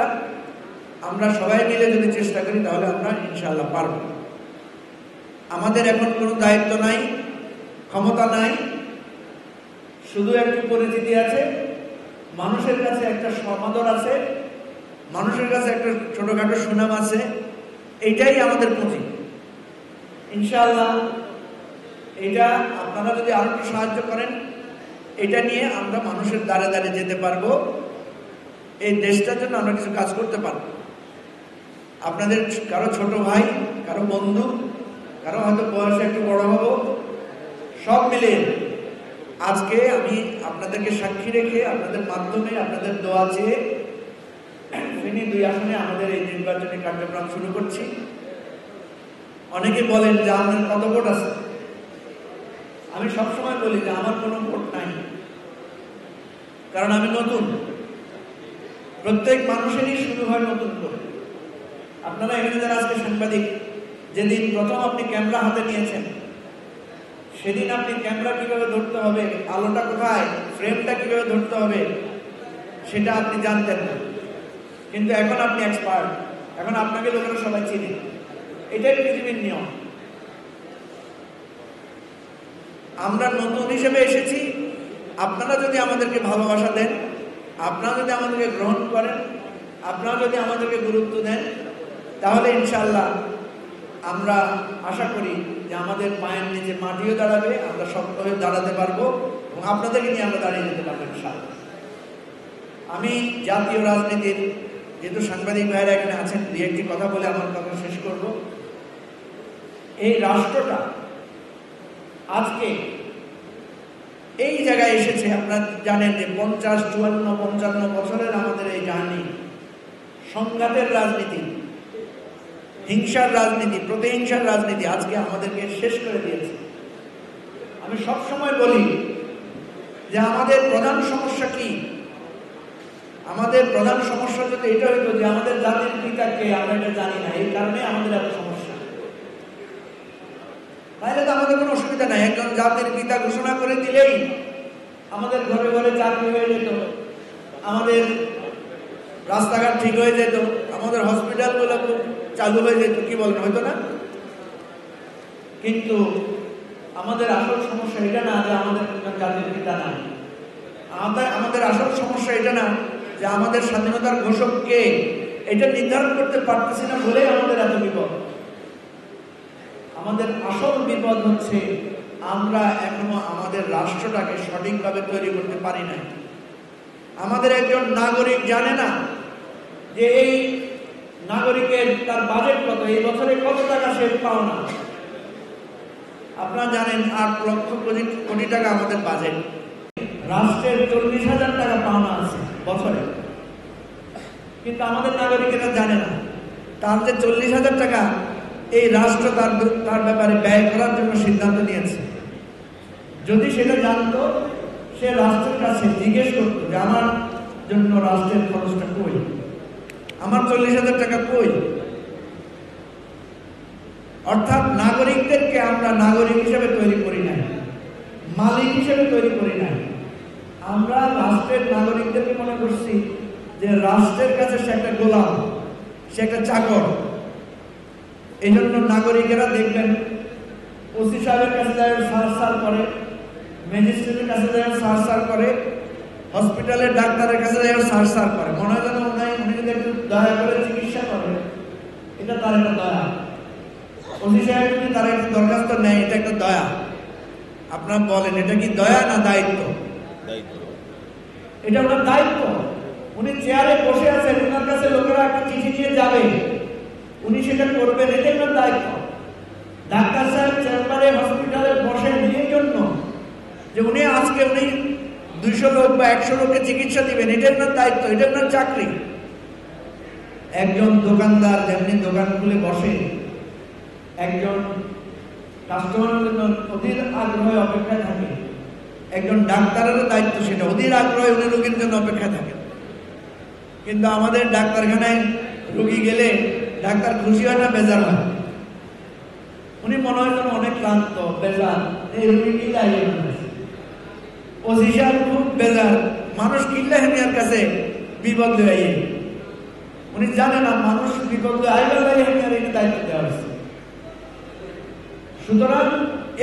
আমরা সবাই মিলে যদি চেষ্টা করি তাহলে আমরা ইনশাআল্লাহ পারব। আমাদের এখন কোনো দায়িত্ব নাই, ক্ষমতা নাই, শুধু একটু পরিচিতি আছে, মানুষের কাছে একটা সমাদর আছে, মানুষের কাছে একটা ছোটখাটো সুনাম আছে। এইটাই আমাদের পুঁজি। ইনশাআল্লাহ এটা আপনারা যদি আরো একটু সাহায্য করেন, এটা নিয়ে আমরা মানুষের দ্বারে দ্বারে যেতে পারবো, এই দেশটার জন্য আমরা কিছু কাজ করতে পারবো। আপনাদের কারো ছোট ভাই, কারো বন্ধু, কারো হয়তো বয়সে একটু বড় হব, সব মিলে আজকে আমি আপনাদেরকে সাক্ষী রেখে আপনাদের মাধ্যমে আপনাদের দোয়া চেয়ে ফেনী 2 আসনে আমাদের এই নির্বাচনী কার্যক্রম শুরু করছি। অনেকে বলেন যে আপনার কত ভোট আছে। আমি সবসময় বলি যে আমার কোনো ভোট নাই, কারণ আমি নতুন। প্রত্যেক মানুষেরই শুরু হয় নতুন করে। আপনারা এখানে যারা আজকে সাংবাদিক, যেদিন প্রথম আপনি ক্যামেরা হাতে নিয়েছেন, সেদিন আপনি ক্যামেরা কিভাবে ধরতে হবে, আলোটা কোথায়, ফ্রেমটা কিভাবে ধরতে হবে, সেটা আপনি জানতেন না। কিন্তু এখন আপনি এক্সপার্ট, এখন আপনাকে লোকেরা সবাই চিনে। এটাই পৃথিবীর নিয়ম। আমরা নতুন হিসেবে এসেছি। আপনারা যদি আমাদেরকে ভালোবাসা দেন, আপনারা যদি আমাদেরকে গ্রহণ করেন, আপনারা যদি আমাদেরকে গুরুত্ব দেন, তাহলে ইনশাআল্লাহ আমরা আশা করি যে আমাদের পায়ের নিচে মাটিও দাঁড়াবে, আমরা শক্ত হয়ে দাঁড়াতে পারবো এবং আপনাদেরকে নিয়ে আমরা দাঁড়িয়ে যেতে পারবো ইনশাআল্লাহ। আমি জাতীয় রাজনীতির, যেহেতু সাংবাদিক ভাইরা এখানে আছেন, দু একটি কথা বলে আমার কথা শেষ করব। এই রাষ্ট্রটা আজকে এই জায়গায় এসেছে, আপনারা জানেন যে 50, 54, 55 বছরের আমাদের এই জার্নি, সংঘাতের রাজনীতি, হিংসার রাজনীতি, প্রতিহিংসার রাজনীতি আজকে আমাদেরকে শেষ করে দিয়েছে। আমি সবসময় বলি যে আমাদের প্রধান সমস্যা কি? আমাদের প্রধান সমস্যা যদি এটা হইতো যে আমাদের জাতির পিতাকে আমরা এটা জানি না, এই কারণে আমাদের এত সমস্যা। তাহলে তো আমাদের কোনো অসুবিধা নাই, একজন জাতির পিতা ঘোষণা করে দিলেই আমাদের ঘরে ঘরে চাকরি হয়ে যেত, আমাদের রাস্তাঘাট ঠিক হয়ে যেত, আমাদের হসপিটালগুলো খুব চালু হয়ে যেত, কি বলেন, হয়তো না? কিন্তু আমাদের আসল সমস্যা এটা না যে আমাদের জাতির পিতা নাই। আমাদের আসল সমস্যা এটা না যে আমাদের স্বাধীনতার ঘোষক কে, এটা নির্ধারণ করতে পারতেছি না বলেই আমাদের এত বিপদ। আমাদের আসল বিপদ হচ্ছে আমরা এখনো আমাদের রাষ্ট্রটাকে সঠিকভাবে তৈরি করতে পারি না। আমাদের একজন নাগরিক জানে না যে এই নাগরিকের তার বাজেট কত, এই বছরে কত টাকা সে পাওনা। আপনারা জানেন 8 লক্ষ কোটি টাকা আমাদের বাজেট, রাষ্ট্রের 40,000 টাকা পাওনা আছে বছরে, কিন্তু আমাদের নাগরিকেরা জানে না তার যে 40,000 টাকা এই রাষ্ট্র তার ব্যাপারে ব্যয় করার জন্য সিদ্ধান্ত নিয়েছে। যদি সেটা জানতো, সে রাষ্ট্রের কাছে জিজ্ঞেস করতো যে আমার জন্য রাষ্ট্রের খরচটা কই, আমার 40,000 টাকা কই। অর্থাৎ নাগরিকদেরকে আমরা নাগরিক হিসেবে তৈরি করি নাই, মালিক হিসেবে তৈরি করি নাই। আমরা রাষ্ট্রের নাগরিকদেরকে মনে করছি যে রাষ্ট্রের কাছে সে একটা গোলাম, সে একটা চাকর। এই জন্য নাগরিকেরা দেখবেন ওসি সাহেবের কাছে যায় সার করে, ম্যাজিস্ট্রেটের কাছে যায় সার করে, হসপিটালের ডাক্তারের কাছে যায় সার করে। মনে হয় যেন উনি যদি একটু দয়া করে চিকিৎসা করে, এটা তার একটা দয়া। ওসি সাহেব যদি তার একটা দরখাস্ত নেয়, এটা একটা দয়া। আপনারা বলেন এটা কি দয়া না দায়িত্ব? এটা ওনার দায়িত্ব। উনি চেয়ারে বসে আছেন, ওনার কাছে লোকেরা একটা চিঠি নিয়ে যাবে, উনি সেটা করবেন, এটা ওনার দায়িত্ব। ডাক্তার সাহেব চেম্বারে হসপিটালে বসেন এই জন্য যে উনি 200 লোক বা 100 লোককে চিকিৎসা দিবেন, এটা ওনার দায়িত্ব, এটা ওনার চাকরি। একজন দোকানদার যেমনি দোকান খুলে বসে, একজন কাস্টমারের জন্য অধীর আগ্রহে অপেক্ষায় থাকে, একজন ডাক্তারেরও দায়িত্ব সেটা, অধীর আগ্রহে উনি রোগীর জন্য অপেক্ষায় থাকেন। কিন্তু আমাদের ডাক্তারখানায় রোগী গেলে ডাক্তার খুশি হয় না, বেজার হয়। উনি মনে হয় যেন অনেক ক্লান্ত, বেজার, এই রোগী কিল্লা ওসি সাহেব খুব বেজার, মানুষ কিল্লা হেমিয়ার কাছে বিপদ হয়ে। উনি জানে না মানুষ বিপদ আইবার হেমিয়ার এই দায়িত্ব দেওয়া হয়েছে। সুতরাং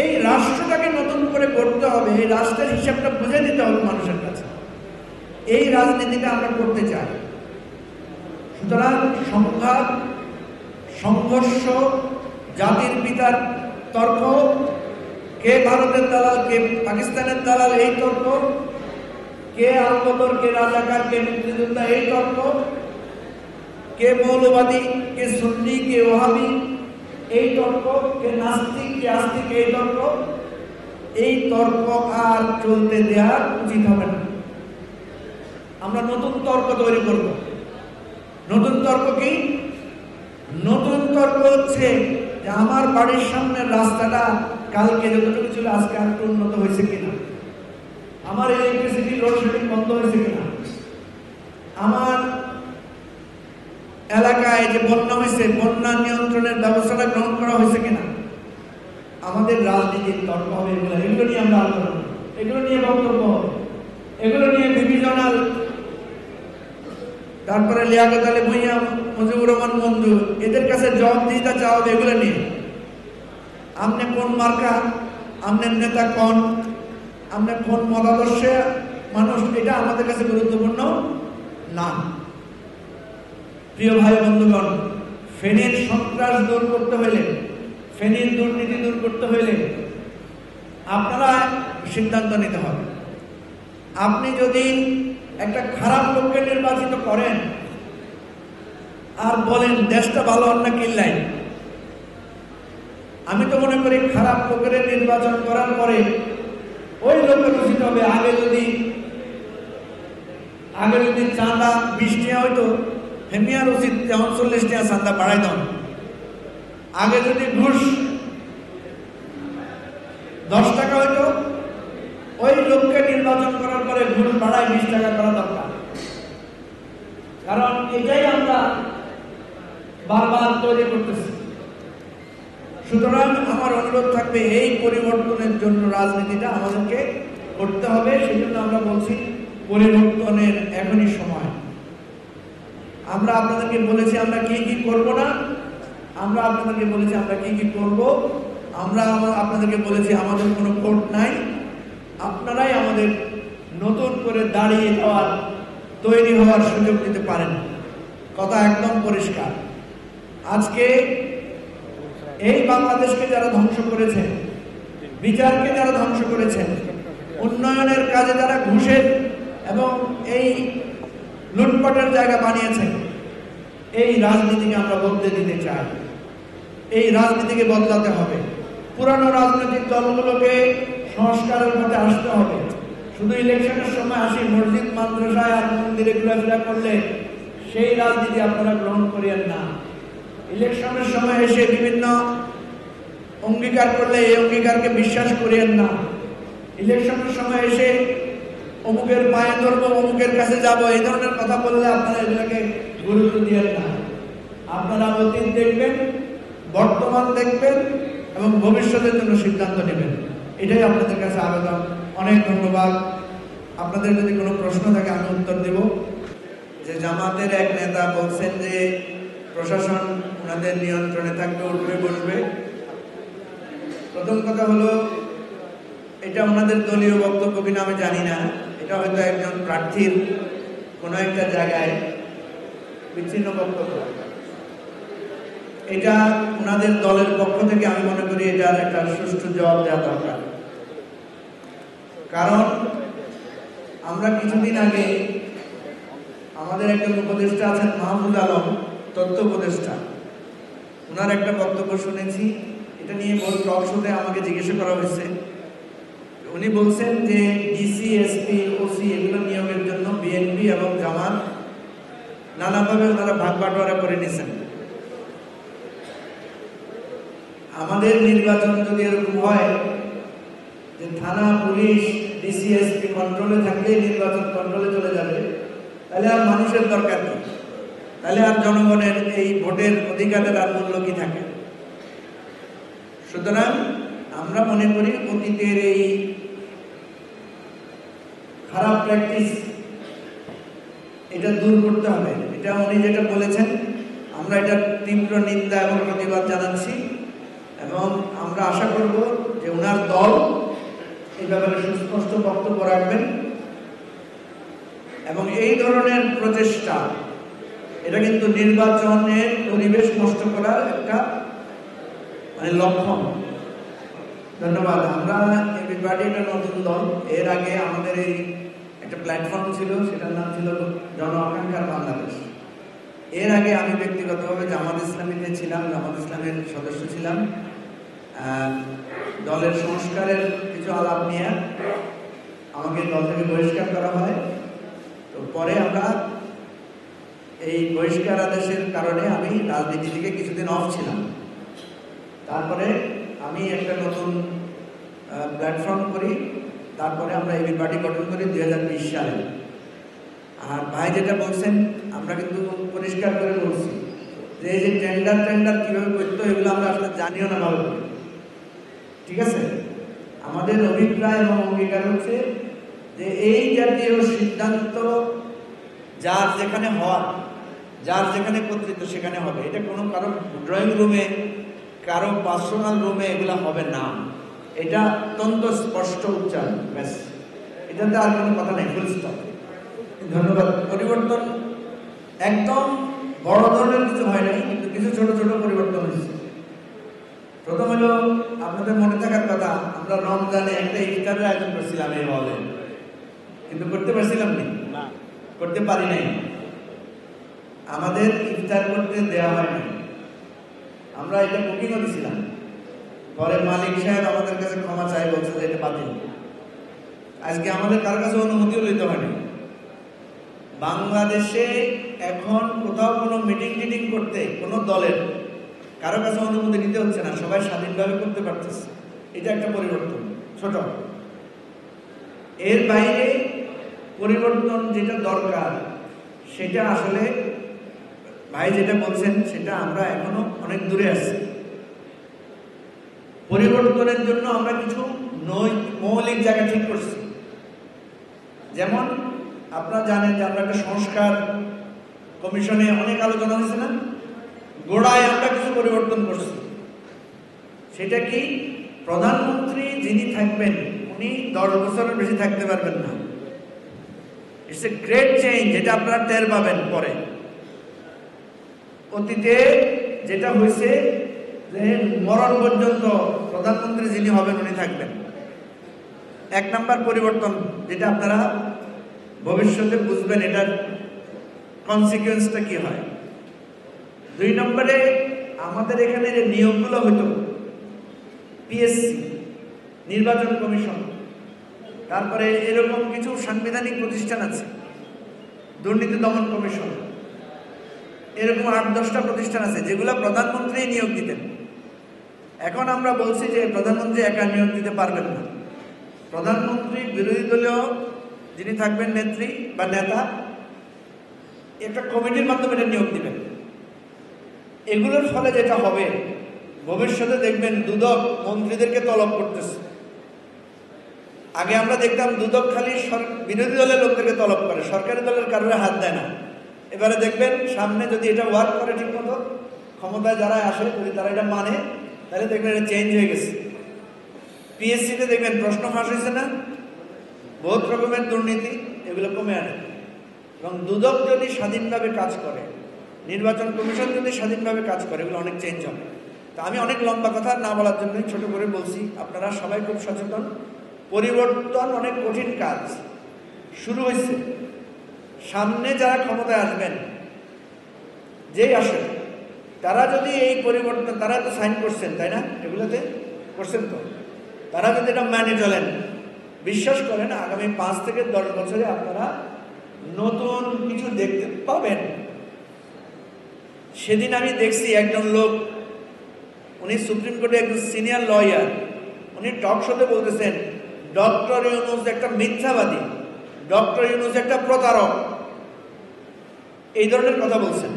এই রাষ্ট্রটাকে নতুন করে করতে হবে, এই রাষ্ট্রের হিসাবটা বুঝে দিতে হবে মানুষের কাছে। এই রাজনীতিটা আমরা করতে চাই। সুতরাং সংঘাত, সংঘর্ষ, জাতির পিতার তর্ক, কে ভারতের দালাল কে পাকিস্তানের দালাল এই তর্ক, কে আলবদর কে রাজাকার কে মুক্তিযোদ্ধা এই তর্ক, কে মৌলবাদী কে সুন্নি কে ওহাবি এই তর্ক, কে নাস্তিক কে আস্তিক এই তর্ক, এই তর্ক আর চলতে দেওয়া উচিত হবে না। আমরা নতুন তর্ক তৈরি করব। নতুন তর্ক কি? নতুন তর্ক হচ্ছে যে যে আমার বাড়ির সামনের রাস্তাটা কালকে যতটুকু ছিল আজকে আর একটু উন্নত হয়েছে কিনা, আমার ইলেকট্রিসিটি লোডশেডিং বন্ধ হয়েছে কিনা, আমার এলাকায় যে বন্যা হয়েছে বন্যা নিয়ন্ত্রণের ব্যবস্থাটা গ্রহণ করা হয়েছে কিনা। আমাদের রাজনীতির তর্ক হবে এগুলো নিয়ে আমরা আলোচনা, এগুলো নিয়ে বক্তব্য হবে, এগুলো নিয়ে ডিভিশনাল, তারপরে লিয়াকত আলী ভূঁইয়া, মুজিবুর রহমান মঞ্জু, এদের কাছে জবাবদিহিতা চাওয়া হবে এগুলো নিয়ে। আপনি কোন মার্কা, আপনার নেতা কোন, আপনার কোন মতাদর্শে মানুষ, এটা আমাদের কাছে গুরুত্বপূর্ণ না। প্রিয় ভাই বন্ধুগণ, ফেনীর সন্ত্রাস দূর করতে হলে, ফেনীর দুর্নীতি দূর করতে হলে আপনারা সিদ্ধান্ত নিতে হবে। আপনি যদি একটা খারাপ লোককে নির্বাচিত করেন আর বলেন দেশটা ভালো অন্য কিল্লাই, আমি তো মনে করি খারাপ লোকের নির্বাচন করার পরে ওই লোকের উচিত হবে আগে যদি চাঁদা 20 টাকা হইতো, হেমিয়ার উচিত যেমন 40 টাকা চাঁদা বাড়াই দাও। আগে যদি ঘুষ 10 টাকা হইতো, ওই লোককে নির্বাচন করার পরে ঘুষ বাড়ায় 20 টাকা করা দরকার। কারণ এটাই আমরা বারবার তৈরি করতেছি। সুতরাং আমার অনুরোধ থাকবে, এই পরিবর্তনের জন্য রাজনীতিটা আমাদেরকে করতে হবে। সেই জন্য আমরা বলছি পরিবর্তনের এখনই সময়। আমরা আপনাদেরকে বলেছি আমরা কি কি করব না, আমরা আপনাদেরকে বলেছি আমরা কি কি করব, আমরা আপনাদেরকে বলেছি আমাদের কোনো ভোট নাই, আপনারাই আমাদের নতুন করে দাঁড়িয়ে যাওয়ার, তৈরি হওয়ার সুযোগ দিতে পারেন। কথা একদম পরিষ্কার। আজকে এই বাংলাদেশকে যারা ধ্বংস করেছে, বিচারকে যারা ধ্বংস করেছে, উন্নয়নের কাজে যারা ঘুষের এবং এই লুটপাটের জায়গা বানিয়েছে, এই রাজনীতিকে আমরা বদলে দিতে চাই। এই রাজনীতিকে বদলাতে হবে। পুরানো রাজনৈতিক দলগুলোকে সংস্কারের মধ্যে আসতে হবে। শুধু ইলেকশনের সময় আসি মসজিদ মাদ্রাসায় আর মন্দিরে ঘোরাফেরা করলে সেই রাজনীতি আপনারা গ্রহণ করিয়েন না। ইলেকশনের সময় এসে বিভিন্ন অঙ্গীকার করলে এই অঙ্গীকারকে বিশ্বাস করিয়েন না। ইলেকশনের সময় এসে অমুকের পায়ে ধরবো, অমুকের কাছে যাব, এই ধরনের কথা বললে আপনারা এগুলোকে গুরুত্ব দিয়েন না। আপনারা অতীত দেখবেন, বর্তমান দেখবেন এবং ভবিষ্যতের জন্য সিদ্ধান্ত নেবেন। এটাই আপনাদের কাছে আবেদন। অনেক ধন্যবাদ। আপনাদের যদি কোনো প্রশ্ন থাকে আমি উত্তর দেব। যে জামাতের এক নেতা বলছেন যে প্রশাসন ওনাদের নিয়ন্ত্রণে থাকবে, উঠবে বসবে। প্রথম কথা হলো, এটা ওনাদের দলীয় বক্তব্য কিনা আমি জানি না, এটা হয়তো একজন প্রার্থীর কোনো একটা জায়গায় বিচ্ছিন্ন বক্তব্য। এটা ওনাদের দলের পক্ষ থেকে আমি মনে করি এটার একটা সুষ্ঠু জবাব দেওয়া দরকার। কারণ আমরা কিছুদিন আগে আমাদের একজন উপদেষ্টা আছেন মাহমুদ আলম, তথ্য উপদেষ্টা, ওনার একটা বক্তব্য শুনেছি। এটা নিয়ে বহু টক শোতে আমাকে জিজ্ঞাসা করা হয়েছে। উনি বলছেন যে ডিসি, এসপি, ওসি এগুলো নিয়োগের জন্য বিএনপি এবং জামাত নানাভাবে ওনারা ভাগ বাটোয়ারা করে নিয়েছেন। আমাদের নির্বাচন যদি এরকম হয় যে থানা, পুলিশ, ডিসি, এসপি কন্ট্রোলে থাকলে নির্বাচন কন্ট্রোলে চলে যাবে, তাহলে আর মানুষের দরকার নেই, তাহলে আর জনগণের এই ভোটের অধিকারের আর মূল্য কি থাকে? সুতরাং আমরা মনে করি অতীতের এই খারাপ প্র্যাকটিস এটা দূর করতে হবে। এটা উনি যেটা বলেছেন আমরা এটা তীব্র নিন্দা এবং প্রতিবাদ জানাচ্ছি এবং আমরা আশা করব যে ওনার দল এই ব্যাপারে সুস্পষ্ট বক্তব্য রাখবেন এবং এই ধরনের প্রচেষ্টা এটা কিন্তু নির্বাচনের পরিবেশ নষ্ট করার একটা লক্ষণ। ধন্যবাদ। আমরা এবি পার্টি একটা নতুন দল। এর আগে আমাদের এই একটা প্ল্যাটফর্ম ছিল, সেটার নাম ছিল জন আকাঙ্ক্ষার বাংলাদেশ। এর আগে আমি ব্যক্তিগতভাবে জামাত ইসলামীতে ছিলাম, জামাত ইসলামের সদস্য ছিলাম। দলের সংস্কারের কিছু আলাপ নিয়ে আমাকে দল থেকে বহিষ্কার করা হয়। তো পরে আমরা এই বহিষ্কার আদেশের কারণে আমি রাজনীতি থেকে কিছুদিন অফ ছিলাম। তারপরে আমি একটা নতুন প্ল্যাটফর্ম করি, তারপরে আমরা এবি পার্টি গঠন করি 2020 সালে। আর ভাই যেটা বলছেন আমরা কিন্তু পরিষ্কার করে বলছি যে এই যে টেন্ডার কীভাবে করতো এগুলো আমরা আসলে জানিও না ভালো, ঠিক আছে? আমাদের অভিপ্রায় এবং অঙ্গীকার হচ্ছে যে এই জাতীয় সিদ্ধান্ত যার যেখানে হওয়ার, যার যেখানে কর্তৃত্ব সেখানে হবে। এটা কোনো কারো ড্রয়িং রুমে, কারো পার্সোনাল রুমে এগুলো হবে না। এটা অত্যন্ত স্পষ্ট উচ্চারণ, ব্যাস, এটাতে আর কোনো কথা নেই, ফুল স্টপ। ধন্যবাদ। পরিবর্তন একদম বড় ধরনের কিছু হয় নাই, কিন্তু কিছু ছোট ছোট পরিবর্তন হয়েছে। প্রথম হলো আপনাদের মনে থাকার কথা, আমরা রমজানে একটা ইফতারের আয়োজন করছিলাম এই হলে, কিন্তু করতে পারছিলাম না, করতে পারি নাই। আমাদের ইফতার করতে দেওয়া হয় না, আমরা এটা বুকিংও দিয়েছিলাম। পরে মালিক সাহেব আমাদের কাছে ক্ষমা চাই, বলছে যে এটা বাতিল। আজকে আমাদের কারোর কাছে অনুমতিও নিতে হয়নি। বাংলাদেশে এখন কোথাও কোনো মিটিং টিটিং করতে কোনো দলের কারো কাছে অনুমতি নিতে হচ্ছে না, সবাই স্বাধীনভাবে করতে পারতেছে। এটা একটা পরিবর্তন, ছোট। এর বাইরে পরিবর্তন যেটা দরকার সেটা আসলে ভাই যেটা বলছেন সেটা আমরা এখনো অনেক দূরে আছি। পরিবর্তনের জন্য আমরা কিছু মৌলিক জায়গা ঠিক করছি। যেমন আপনারা জানেন যে আমরা একটা সংস্কার কমিশনে অনেক আলোচনা হয়েছে না, গোড়ায় আমরা কিছু পরিবর্তন করছি। সেটা কি, প্রধানমন্ত্রী যিনি থাকবেন উনি 10 বছরের বেশি থাকতে পারবেন না। ইটস এ গ্রেট চেঞ্জ, যেটা আপনারা টের পাবেন পরে। অতীতে যেটা হয়েছে যে মরণ পর্যন্ত প্রধানমন্ত্রী যিনি হবেন উনি থাকবেন। 1 নাম্বার পরিবর্তন, যেটা আপনারা ভবিষ্যতে বুঝবেন এটার কনসিকুয়েন্সটা কি হয়। 2 নম্বরে আমাদের এখানে যে নিয়োগগুলো হতো, পিএসসি, নির্বাচন কমিশন, তারপরে এরকম কিছু সাংবিধানিক প্রতিষ্ঠান আছে, দুর্নীতি দমন কমিশন, এরকম 8-10টা প্রতিষ্ঠান আছে যেগুলো প্রধানমন্ত্রী নিয়োগ দিতেন। এখন আমরা বলছি যে প্রধানমন্ত্রী একা নিয়োগ দিতে পারবেন না। প্রধানমন্ত্রী বিরোধী দলীয় যিনি থাকবেন নেত্রী বা নেতা, একটা কমিটির মাধ্যমে এটা নিয়োগ দিবেন। এগুলোর ফলে যেটা হবে, ভবিষ্যতে দেখবেন দুদক মন্ত্রীদেরকে তলব করতেছে। আগে আমরা দেখতাম দুদক খালি বিরোধী দলের লোকদেরকে তলব করে, সরকারি দলের কারোর হাত দেয় না। এবারে দেখবেন সামনে যদি এটা ওয়ার্ক করে ঠিক মতো, ক্ষমতায় যারা আসে যদি তারা এটা মানে, তাহলে দেখবেন এটা চেঞ্জ হয়ে গেছে। পিএসসিতে দেখবেন প্রশ্ন ফাঁস হয়েছে না, বহুত রকমের দুর্নীতি, এগুলো কমে আনে। এবং দুদক যদি স্বাধীনভাবে কাজ করে, নির্বাচন কমিশন যদি স্বাধীনভাবে কাজ করে, এগুলো অনেক চেঞ্জ হবে। তা আমি অনেক লম্বা কথা না বলার জন্যই ছোট করে বলছি, আপনারা সবাই খুব সচেতন। পরিবর্তন অনেক কঠিন কাজ, শুরু হয়েছে। সামনে যারা ক্ষমতায় আসবেন, যেই আসেন, তারা যদি এই পরিবর্তন, তারা তো সাইন করছেন তাই না, এগুলোতে করছেন তো, তারা যদি এটা মেনে চলেন, বিশ্বাস করেন আগামী 5 থেকে 10 বছরে আপনারা নতুন কিছু দেখতে পাবেন। সেদিন আমি দেখছি একজন লোক, উনি সুপ্রিম কোর্টে একজন সিনিয়র লয়ার, উনি টক শোতে বলতেছেন ডক্টর ইউনূস একটা মিথ্যাবাদী, ডক্টর ইউনূস একটা প্রতারক, এই ধরনের কথা বলছেন।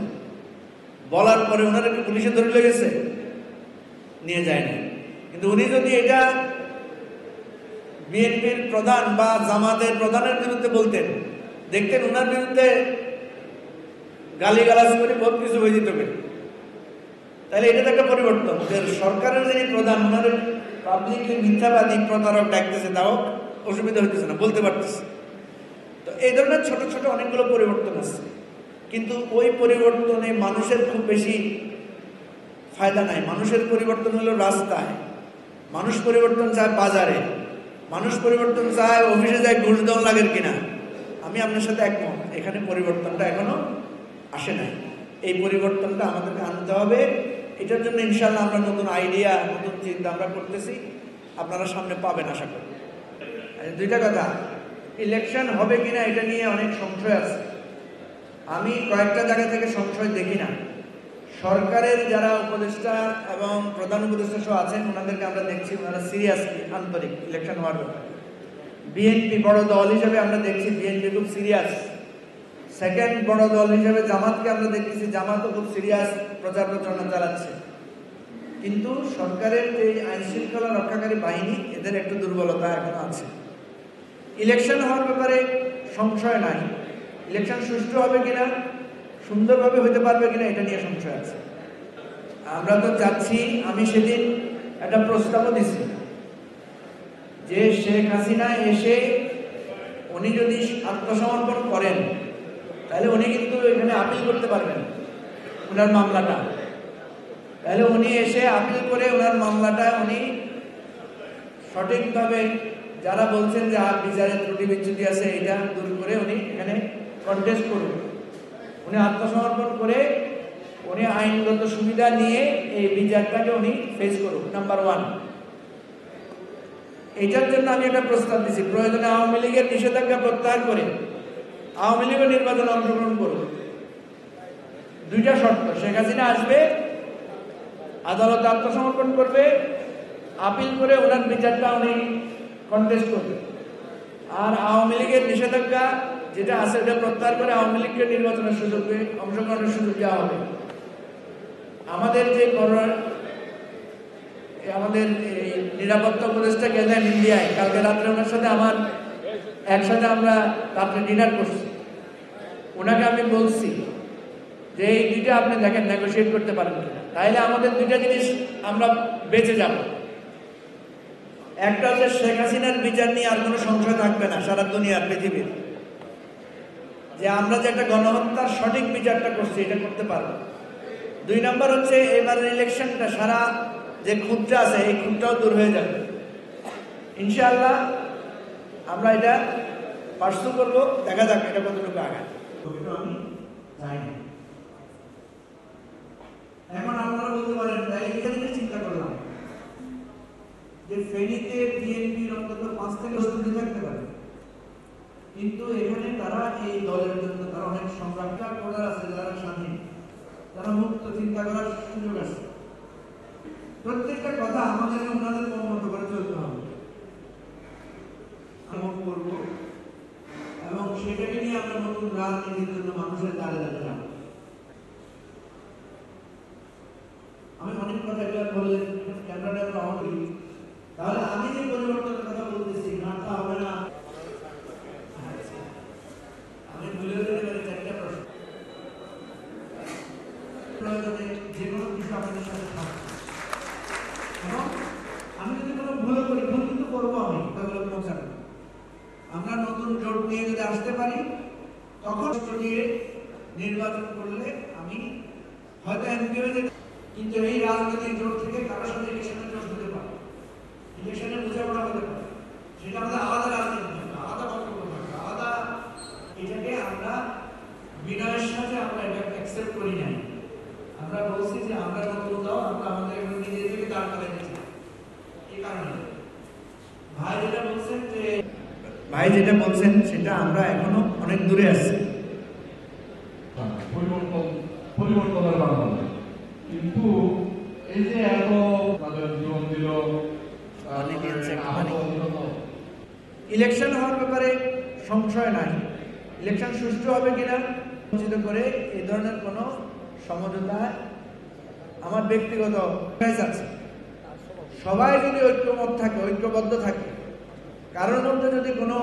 বলার পরে ওনাদেরকে পুলিশে ধরে লেগেছে, নিয়ে যায়নি। কিন্তু উনি যদি এটা বিএনপির প্রধান বা জামাতের প্রধানের বিরুদ্ধে বলতেন, দেখতেন ওনার বিরুদ্ধে গালিগালাজ করে বহুত কিছু হয়ে যেত। তাহলে এটা তো একটা পরিবর্তন, যে সরকারের যিনি প্রধান ওনার পাবলিকলি মিথ্যাবাদী প্রতারক ডাকতেছে, তাও অসুবিধা হইতেছে না, বলতে পারতেছে। তো এই ধরনের ছোট ছোট অনেকগুলো পরিবর্তন আছে, কিন্তু ওই পরিবর্তনে মানুষের খুব বেশি ফায়দা নাই। মানুষের পরিবর্তন হলো রাস্তায়, মানুষ পরিবর্তন চায় বাজারে, মানুষ পরিবর্তন চায় অফিসে যায় ঘুষ দেওয়া লাগের কিনা। আমি আপনার সাথে একমত, এখানে পরিবর্তনটা এখনো আসে নাই। এই পরিবর্তনটা আমাদেরকে আনতে হবে। এটার জন্য ইনশাল্লাহ আমরা নতুন আইডিয়া, নতুন চিন্তা আমরা করতেছি, আপনারা সামনে পাবেন আশা করি। 2টা কথা, ইলেকশন হবে কিনা এটা নিয়ে অনেক সংশয় আছে। আমি কয়েকটা জায়গা থেকে সংশয় দেখি না, সরকারের যারা উপদেষ্টা এবং প্রধান উপদেষ্টা সহ আছেন ওনাদেরকে আমরা দেখছি ওনারা সিরিয়াসলি আন্তরিক ইলেকশন হওয়ার ব্যাপারে। বিএনপি বড় দল হিসেবে আমরা দেখছি বিএনপি খুব সিরিয়াস। সেকেন্ড বড় দল হিসেবে জামাতকে আমরা দেখতেছি জামাতও খুব সিরিয়াস প্রচার প্রচারণা চালাচ্ছে। কিন্তু সরকারের যে আইন শৃঙ্খলা রক্ষাকারী বাহিনী এদের একটু দুর্বলতা এখনো আছে। ইলেকশন হওয়ার ব্যাপারে সংশয় নাই, ইলেকশন সুষ্ঠু হবে কিনা সুন্দরভাবে হতে পারবে কিনা এটা নিয়ে সংশয় আছে। আমরা তো চাচ্ছি, আমি সেদিন একটা প্রস্তাবও দিছি যে শেখ হাসিনা এসে উনি যদি আত্মসমর্পণ করেন তাহলে উনি কিন্তু এখানে আপিল করতে পারবেন ওনার মামলাটা। তাহলে উনি এসে আপিল করে ওনার মামলাটা উনি সঠিকভাবে যারা বলছেন যে বিচারের ত্রুটি বিচ্যুতি আছে এটা দূর করে উনি এখানে কন্টেস্ট করুন। উনি আত্মসমর্পণ করে উনি আইনগত সুবিধা নিয়ে এই বিচারটাকে উনি ফেস করুন, নাম্বার 1। এটার জন্য আমি একটা প্রস্তাব দিচ্ছি, প্রয়োজনে আওয়ামী লীগের নিষেধাজ্ঞা প্রত্যাহার করে আওয়ামী লীগের নির্বাচনে অংশগ্রহণ করুন। 2টা শর্ত, শেখ হাসিনা আসবে, আদালতে আত্মসমর্পণ করবে, আপিল করে ওনার বিচারটা উনি কন্টেস্ট করবে, আর আওয়ামী লীগের নিষেধাজ্ঞা যেটা আছে ওটা প্রত্যাহার করে আওয়ামী লীগকে নির্বাচনের সুযোগ অংশগ্রহণের সুযোগ দেওয়া হবে। আমাদের যে আমাদের এই নিরাপত্তা উপদেষ্টা গেলেন ইন্ডিয়ায়, কালকে রাত্রে ওনার সাথে আমার একসাথে আমরা রাত্রে ডিনার করছি। ওনাকে আমি বলছি যে এই 2টা আপনি দেখেন নেগোশিয়েট করতে পারেন কিনা, তাইলে আমাদের 2টা জিনিস আমরা বেঁচে যাব। একটা হচ্ছে শেখ হাসিনার বিচার নিয়ে আর কোনো সংশয় থাকবে না সারা দুনিয়ার পৃথিবীর, যে আমরা যে একটা গণহত্যার সঠিক বিচারটা করছি এটা করতে পারবো। 2 নম্বর হচ্ছে এবারের ইলেকশনটা সারা যে খুঁতটা আছে এই খুঁতটাও দূর হয়ে যাবে ইনশাআল্লাহ। আমরা এটা পার্সু করব, দেখা যাক এটা কতটুকু আগায়। আমি চাই না। এখন আপনারা বলতে পারেন তাই এটা নিয়ে চিন্তা করলাম যে ফেনীতে বিএনপির অন্তত 5 থেকে 10 থাকতে পারে, কিন্তু এখানে তারা এই দলের জন্য তারা অনেক সংগ্রামটা করার আছে, যারা স্বাধীন, তারা মুক্ত চিন্তা করার সুযোগ আছে। প্রত্যেকটা কথা আমাদের ওনাদের মতো করে চলতে হবে, এমন করব এবং সেটাকে নিয়ে আমরা নতুন রাজনীতির জন্য মানুষের দ্বারে দ্বারে যাব। আমি অনেক কথা এটা বললেন ক্যামেরাটা অন করি, তাহলে আমি যে পরিবর্তনের কথা বলতেছি ঘাটটা হবে না। আমি ভুলে যেতে পারি 4টা প্রশ্ন, প্রয়োজনে যে কোনো কিছু আপনাদের সাথে থাকবে এবং আমি যদি কোনো ভুল করি, ভুল কিন্তু করবো আমি, তাহলে পৌঁছাবো। আমরা নতুন জোট নিয়ে যদি আসতে পারি তখন দিয়ে নির্বাচন করলে আমি হয়তো এমপি হয়ে যেতে, কিন্তু এই রাজনৈতিক জোট থেকে কারোর সাথে ইলেকশনের জোট হতে পারে, ইলেকশনে বোঝাপড়া হতে পারে, সেটা আমাদের আলাদা রাজনীতি, আলাদা বক্তব্য থাকবে, আলাদা। এটাকে আমরা বিনয়ের সাথে আমরা এটা অ্যাকসেপ্ট করি নাই। আমরা বলছি যে আমরা নতুন দাও, আমরা আমাদের নিজে থেকে দাঁড় করে দিচ্ছি। এই কারণে ভাই যেটা বলছেন সেটা আমরা এখনো অনেক দূরে আছি। পরিবর্তনের বাংলাদেশ, কিন্তু এই যে এত তাদের জীবন দিল, ইলেকশন হওয়ার ব্যাপারে সংশয় নাই, ইলেকশন সুষ্ঠু হবে কিনা চিন্তা করে এই ধরনের কোনো সমঝোতা আমার ব্যক্তিগত আছে। সবাই যদি ঐক্যমত থাকে, ঐক্যবদ্ধ থাকে, কারোর মধ্যে যদি কোনো